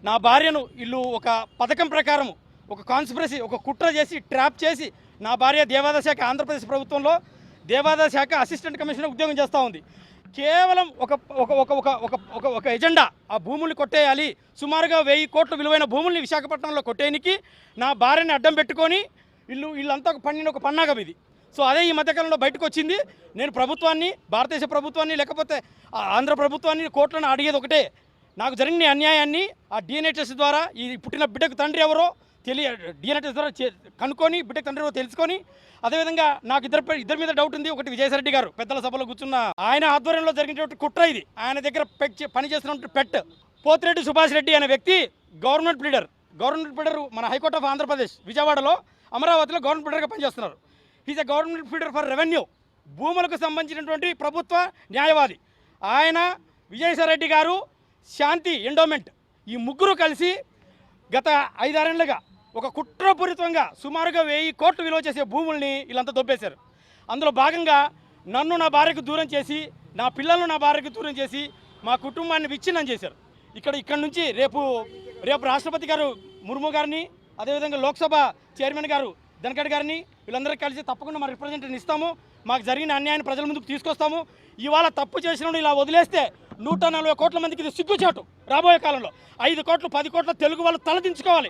నా భార్యను వీళ్ళు ఒక పథకం ప్రకారం ఒక కాన్స్పిరసీ ఒక కుట్ర చేసి ట్రాప్ చేసి నా భార్య దేవాదాయ శాఖ ఆంధ్రప్రదేశ్ ప్రభుత్వంలో దేవాదాయ శాఖ అసిస్టెంట్ కమిషనర్ ఉద్యోగం చేస్తూ ఉంది. కేవలం ఒక ఒక ఒక ఒక ఒక ఒక ఒక ఎజెండా, ఆ భూముల్ని కొట్టేయాలి, సుమారుగా 1000 కోట్ల విలువైన భూముల్ని విశాఖపట్నంలో కొట్టేయనికి నా భార్యని అడ్డం పెట్టుకొని వీళ్ళంతా పండిన ఒక పన్నాగం ఇది. సో అదే ఈ మధ్యకాలంలో బయటకు వచ్చింది. నేను ప్రభుత్వాన్ని, భారతదేశ ప్రభుత్వాన్ని లేకపోతే ఆంధ్ర ప్రభుత్వాన్ని, కోర్టులను అడిగేది ఒకటే, నాకు జరిగిన అన్యాయాన్ని ఆ DNA టెస్ట్ ద్వారా ఈ పుట్టిన బిడ్డకు తండ్రి ఎవరో DNA టెస్ట్ ద్వారా కనుక్కొని బిడ్డకు తండ్రి ఎవరో తెలుసుకొని, అదేవిధంగా నాకు ఇద్దరి మీద డౌట్ ఉంది. ఒకటి విజయసాయిరెడ్డి గారు పెద్దల సభలో కూర్చున్న ఆయన ఆధ్వర్యంలో జరిగినటువంటి కుట్ర ఇది. ఆయన దగ్గర పనిచేస్తున్నటువంటి పోతిరెడ్డి సుభాష్ రెడ్డి అనే వ్యక్తి గవర్నమెంట్ ప్లీడర్ మన హైకోర్ట్ ఆఫ్ ఆంధ్రప్రదేశ్ విజయవాడలో అమరావతిలో గవర్నమెంట్ ప్లీడర్గా పనిచేస్తున్నారు. Is a government pleader for revenue, భూములకు సంబంధించినటువంటి ప్రభుత్వ న్యాయవాది. ఆయన, విజయసాయిరెడ్డి గారు, శాంతి ఎండోమెంట్, ఈ ముగ్గురు కలిసి గత 5-6 ఏళ్లుగా ఒక కుట్రపూరితంగా సుమారుగా 1000 కోట్లు విలువ చేసే భూముల్ని వీళ్ళంతా దొబ్బేశారు. అందులో భాగంగా నన్ను నా భార్యకు దూరం చేసి, నా పిల్లలను నా భార్యకు దూరం చేసి, మా కుటుంబాన్ని విచ్ఛిన్నం చేశారు. ఇక్కడ నుంచి రేపు రాష్ట్రపతి గారు ముర్ము గారిని, అదేవిధంగా లోక్సభ చైర్మన్ గారు ధన్ఖడ్ గారిని, వీళ్ళందరికీ కలిసి తప్పకుండా మా రిప్రజెంటేషన్ ఇస్తాము. మాకు జరిగిన అన్యాయాన్ని ప్రజల ముందుకు తీసుకొస్తాము. ఇవాళ తప్పు చేసిన ఇలా వదిలేస్తే 140 కోట్ల మందికి ఇది సిగ్గుచాటు. రాబోయే కాలంలో 5 కోట్లు 10 కోట్ల తెలుగు వాళ్ళు తలదించుకోవాలి.